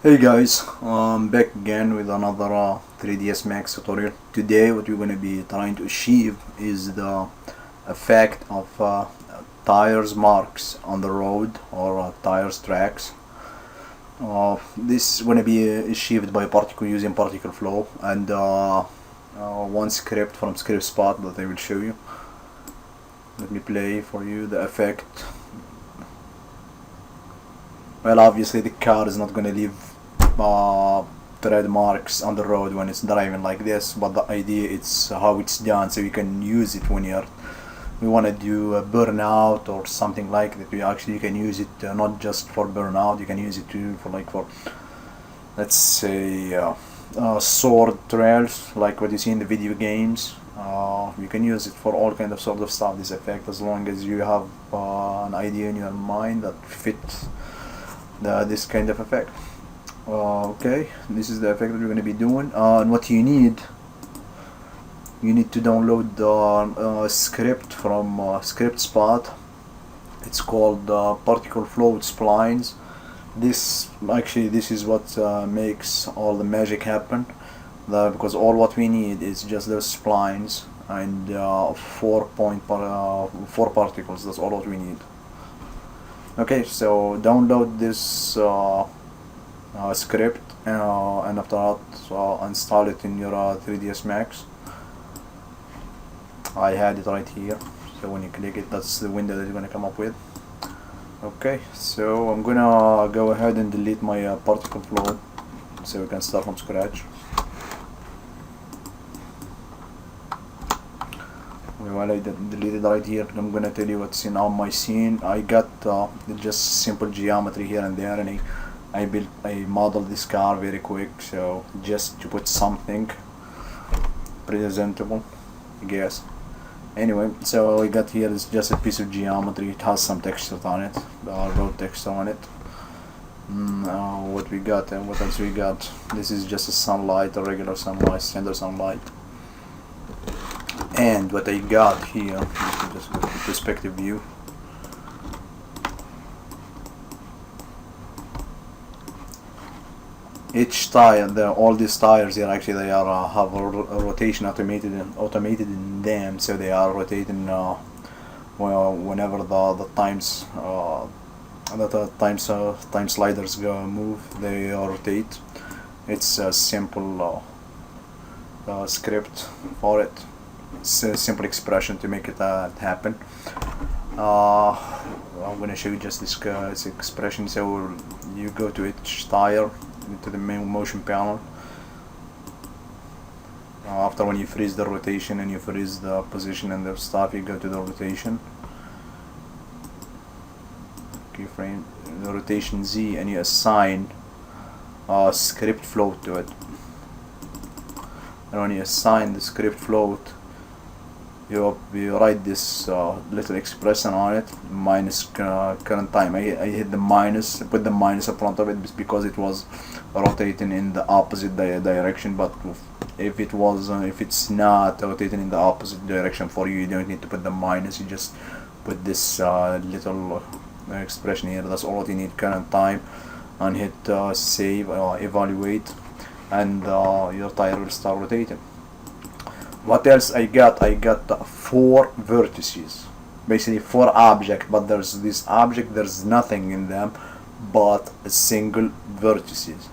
Hey guys, I'm back again with another 3dsmax tutorial. Today what we're going to be trying to achieve is the effect of tires marks on the road or tires tracks. This is going to be achieved by particle using particle flow and one script from script spot that I will show you. Let me play for you the effect. Well, obviously the car is not going to leave tread marks on the road when it's driving like this, but the idea it's how it's done, so you can use it when we want to do a burnout or something like that. You can use it not just for burnout, you can use it too for let's say sword trails like what you see in the video games. You can use it for all kind of sort of stuff, this effect, as long as you have an idea in your mind that fits this kind of effect. Okay, this is the effect that we're going to be doing, and what you need to download the script from script spot. It's called particle flow splines. This is what makes all the magic happen, because all what we need is just those splines and 4 particles. That's all what we need. Okay, so download this script and after that install it in your 3dsmax. I had it right here, so when you click it, that's the window that you're gonna come up with. Okay, so I'm gonna go ahead and delete my particle flow so we can start from scratch. While I deleted right here, I'm gonna tell you what's in on my scene. I got just simple geometry here and there, and I modeled this car very quick, so just to put something presentable, I guess. Anyway, so all I got here is just a piece of geometry. It has some texture on it, road texture on it. What we got and what else we got? This is just a sunlight, a regular sunlight, standard sunlight. And what I got here, just go to perspective view. Each tire, all these tires here, actually they are have a rotation automated in them, so they are rotating whenever the time sliders move, they rotate. It's a simple script for it. It's a simple expression to make it happen. I'm gonna show you just this expression. So you go to each tire, into the main motion panel. After when you freeze the rotation and you freeze the position and the stuff, you go to the rotation keyframe, the rotation Z, and you assign script float to it. And when you assign the script float, you write this little expression on it, minus current time. I hit the minus, put the minus in front of it because it was rotating in the opposite direction. But if it's not rotating in the opposite direction for you, you don't need to put the minus. You just put this little expression here. That's all you need, current time, and hit save, evaluate, and your tire will start rotating. What else I got? I got 4 vertices, basically 4 objects, but there's this object, there's nothing in them but a single vertices.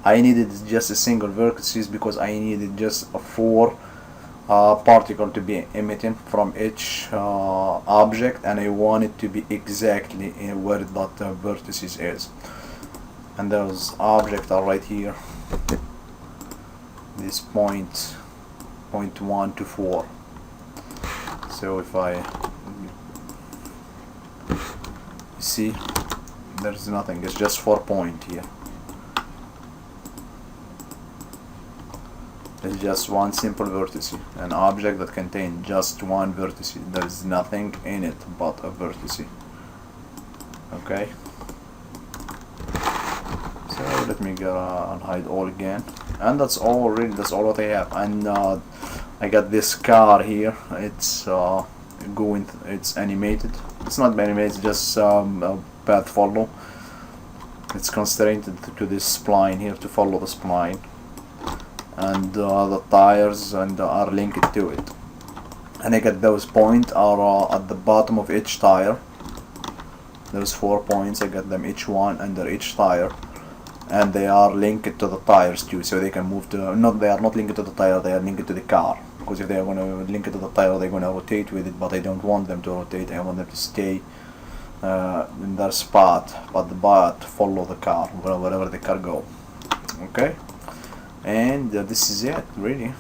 I needed just a single vertices because I needed just a 4 particle to be emitting from each object, and I want it to be exactly in where that vertices is. And those objects are right here. This point 1 to 4. So if you see, there's nothing, it's just 4 point here. It's just one simple vertex, an object that contains just one vertex. There is nothing in it but a vertex. Okay, so let me go and hide all again, and that's all really, that's all what I have. And I got this car here. It's it's animated. It's not animated, it's just a path follow. it's constrained to this spline here, to follow the spline, and the tires and are linked to it. And I get those points are at the bottom of each tire. There's 4 points, I get them each one under each tire, and they are linked to the tires too, so they can move to, they are not linked to the tire, they are linked to the car, because if they are going to link it to the tire, they're going to rotate with it, but I don't want them to rotate, I want them to stay in their spot, but follow the car wherever the car go. Okay, and this is it really.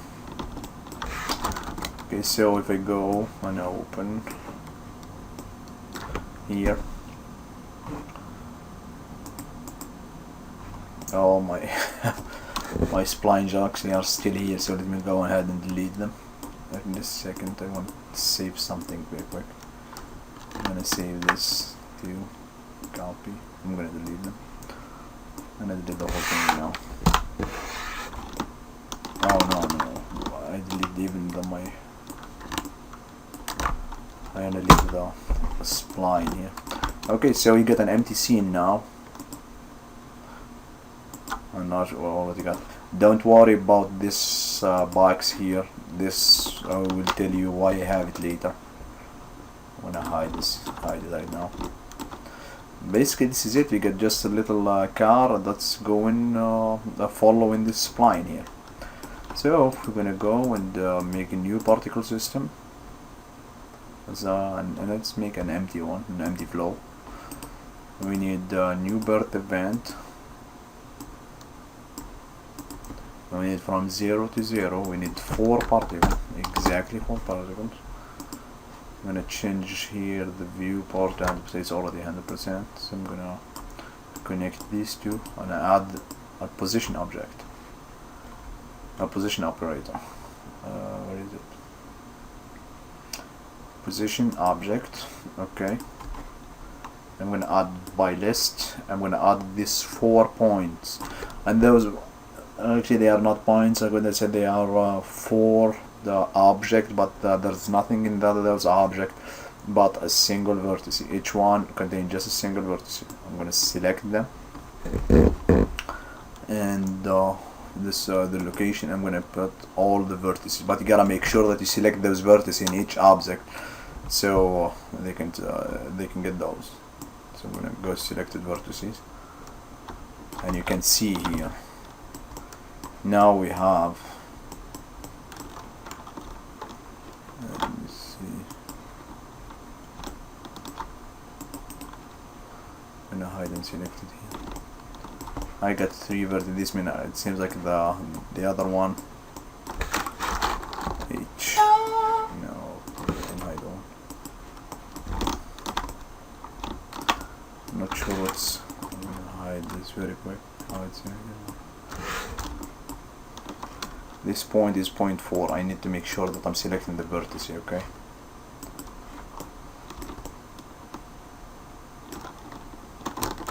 Okay, so if I go and open here, oh my my splines actually are still here, so let me go ahead and delete them. In this second I want to save something very quick. I'm gonna save this to copy. I'm gonna delete them, and I did the whole thing now. Oh no, I deleted even I gonna leave the spline here. Okay, so you get an empty scene now. I'm not sure, already got. Don't worry about this box here. This I will tell you why I have it later. I'm gonna hide it right now. Basically, this is it. We get just a little car that's going following this spline here. So we're gonna go and make a new particle system. And let's make an empty one, an empty flow. We need a new birth event. We need from 0 to 0. We need 4 particles, exactly 4 particles. I'm gonna change here the viewport, and it's already 100%. So I'm gonna connect these two and add a position object, a position operator. Where is it? Position object. Okay. I'm gonna add by list. I'm gonna add these 4 points, and those. Actually, they are not points. I'm going to say they are for the object, but there's nothing in those object but a single vertex. Each one contains just a single vertex. I'm going to select them, and this the location. I'm going to put all the vertices, but you gotta make sure that you select those vertices in each object, so they can get those. So I'm going to go selected vertices, and you can see here. Now we have, let me see, I'm gonna hide and select it here. I got 3 vertices. This means it seems like the other one H. No, I can hide one. I'm not sure what's. I'm gonna hide this very quick. This point is 0.4. I need to make sure that I'm selecting the vertex, okay?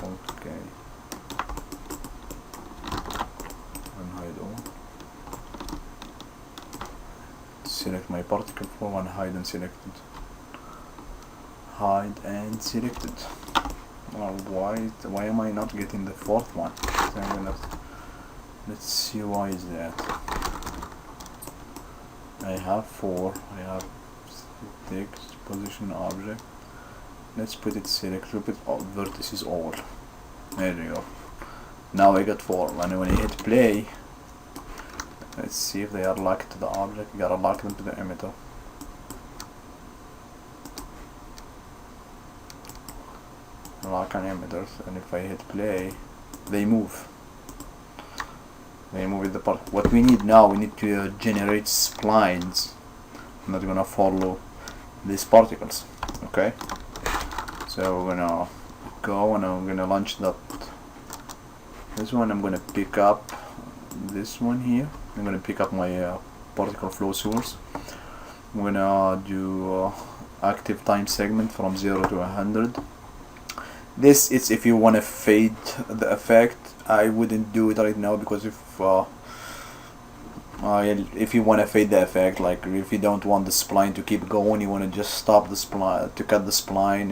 Okay. Unhide all. Select my particle form and hide and select it. Hide and select it. Why am I not getting the 4th one? So let's see why is that. I have 4. I have text, position, object. Let's put it select. We put all vertices all. There we go. Now I got 4. And when I hit play, let's see if they are locked to the object. You gotta lock them to the emitter. Lock on emitters, and if I hit play, they move. They move with the part. What we need now, we need to generate splines that are gonna follow these particles. Okay. So we're gonna go and I'm gonna launch that. This one I'm gonna pick up. This one here. I'm gonna pick up my particle flow source. I'm gonna do active time segment from 0 to 100. This is if you want to fade the effect. I wouldn't do it right now, because if you want to fade the effect, like if you don't want the spline to keep going, you want to just stop the spline, to cut the spline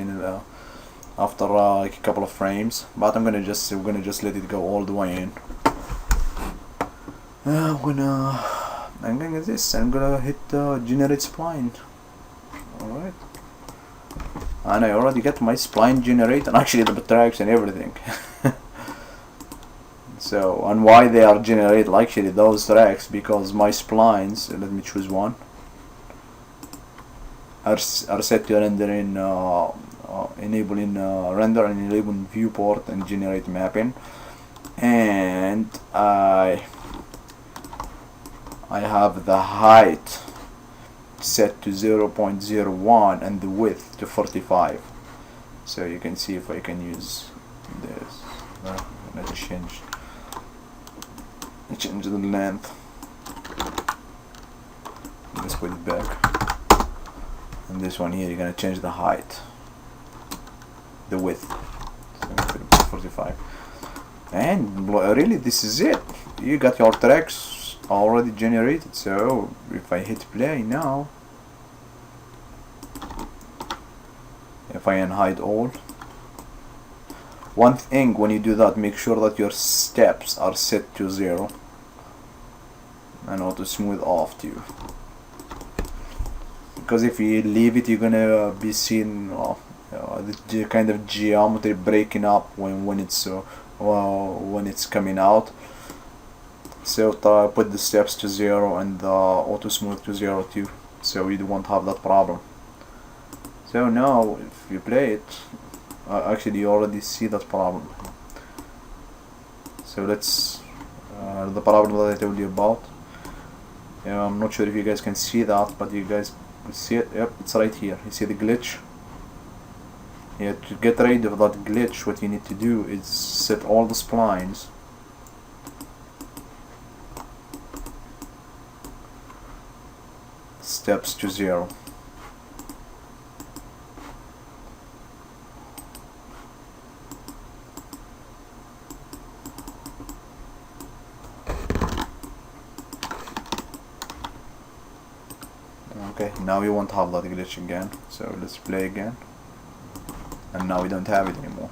after like a couple of frames, but we're gonna just let it go all the way in. I'm gonna get this. I'm gonna hit generate spline. Alright. And I already got my spline generated, and actually the tracks and everything. So, and why they are generated actually those tracks, because my splines, let me choose one, are set to render in enabling render and enabling viewport and generate mapping, and I have the height set to 0.01 and the width to 45. So you can see if I can use this. Let's change the length. Let's put it back. And this one here, you're gonna change the height, the width. So I'm gonna put 45. And really, this is it. You got your tracks already generated. So if I hit play now, if I unhide all, one thing when you do that, make sure that your steps are set to 0 and auto smooth off to you, because if you leave it, you're gonna be seeing the kind of geometry breaking up when it's coming out. So put the steps to 0 and the auto smooth to 0 too, so you won't have that problem. So now if you play it, actually you already see that problem. So let's the problem that I told you about. I'm not sure if you guys can see that, but you guys see it. Yep, it's right here. You see the glitch? Yeah, to get rid of that glitch, what you need to do is set all the splines steps to 0. Okay, now we won't have that glitch again, so let's play again, and now we don't have it anymore.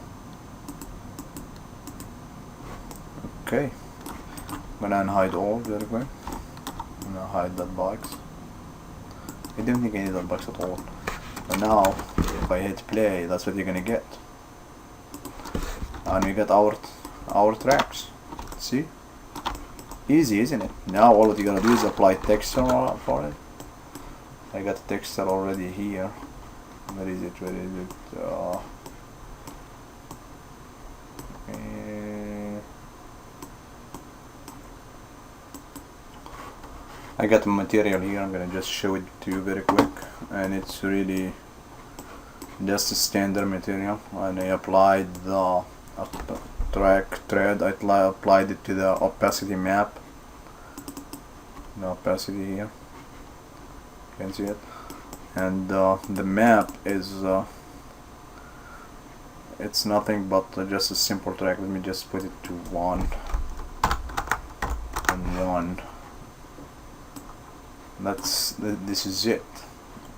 Okay, I'm gonna unhide all very quick. I'm gonna hide that box. I don't think I need that box at all. But now, if I hit play, that's what you're gonna get, and we get our tracks. See? Easy, isn't it? Now all what you gotta do is apply texture for it. I got a texture already here. Where is it? I got the material here. I'm gonna just show it to you very quick, and it's really just a standard material. And I applied the track thread. I applied it to the opacity map. The opacity here. Can see it, and the map is it's nothing but just a simple track. Let me just put it to 1 and 1. This is it,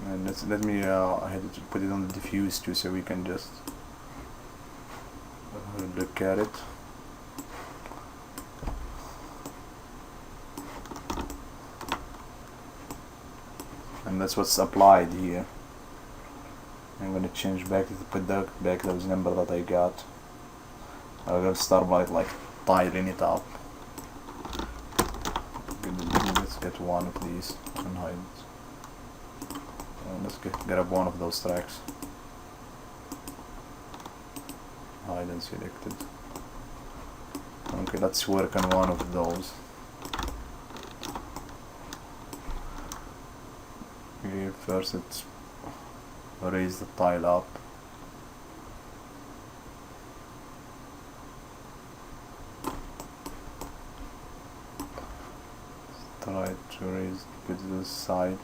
and let me I had to put it on the diffuse too, so we can just look at it. And that's what's applied here. I'm gonna change back to put back those number that I got. I'm gonna start by like tiling it up. Let's get one of these and hide it. Let's grab one of those tracks. Hide and selected. Okay, let's work on one of those. First, let's raise the tile up. Try to raise it to the side.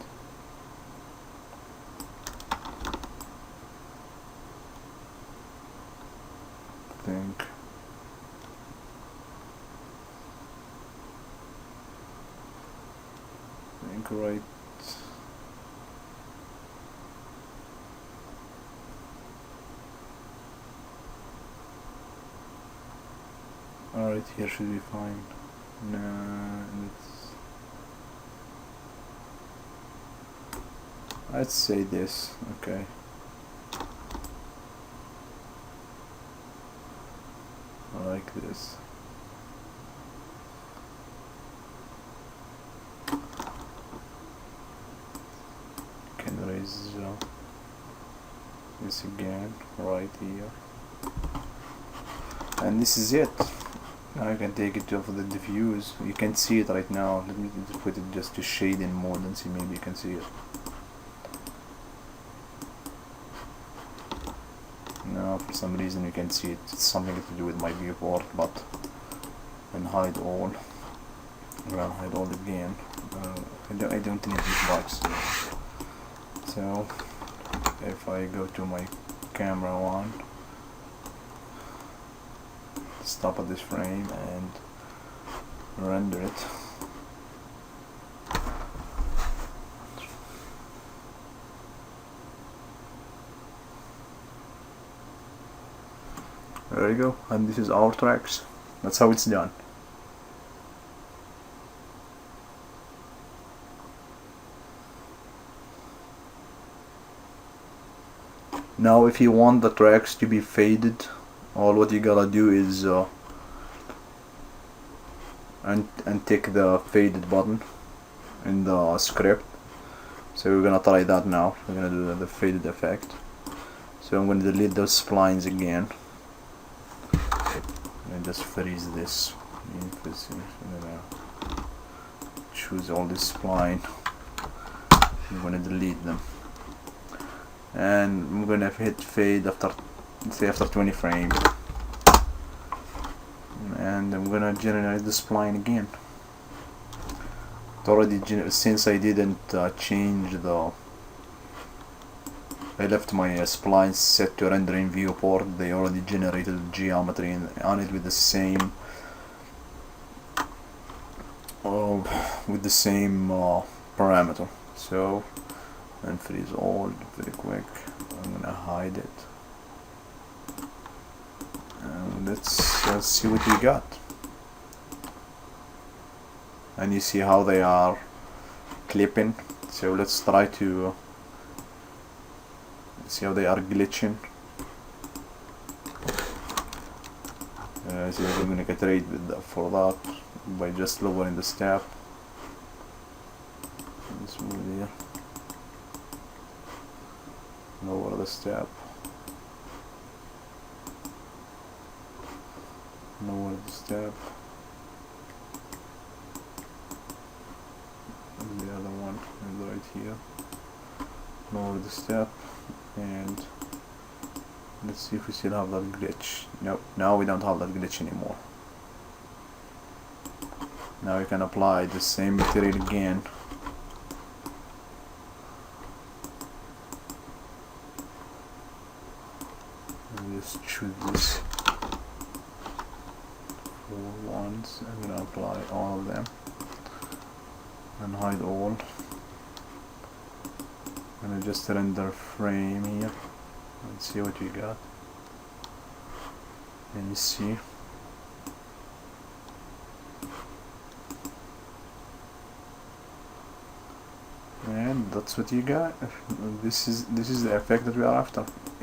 Think. Right. Alright, here should be fine. No, let's say this. Okay. Like this. Can raise this again right here, and this is it. Now I can take it off the diffuse. You can see it right now. Let me put it just to shade in mode and see, maybe you can see it. No, for some reason you can see it. It's something to do with my viewport, but and hide all. I'm gonna hide all again. I don't need these boxes. So if I go to my camera one, stop at this frame and render it. There you go, and this is our tracks. That's how it's done. Now if you want the tracks to be faded, all what you gotta do is and tick the faded button in the script. So we're gonna try that now. We're gonna do the faded effect. So I'm gonna delete those splines again and just freeze this. I'm gonna choose all this spline. I'm gonna delete them, and I'm gonna hit fade after, say, after 20 frames, and I'm gonna generate the spline again. It already, since I didn't change the, I left my splines set to render in viewport, they already generated geometry on it with the same parameter. So, and freeze all very quick. I'm gonna hide it, and let's see what we got. And you see how they are clipping. So let's try to see how they are glitching. So we're gonna iterate for that by just lowering the step. Let's move here. Lower the step. Lower the step. And the other one is right here. Lower the step, and let's see if we still have that glitch. Nope, now we don't have that glitch anymore. Now we can apply the same material again. Just choose this four ones. I'm gonna apply all of them and hide all. I'm gonna just render frame here and see what we got. And you see, and that's what you got. This is the effect that we are after.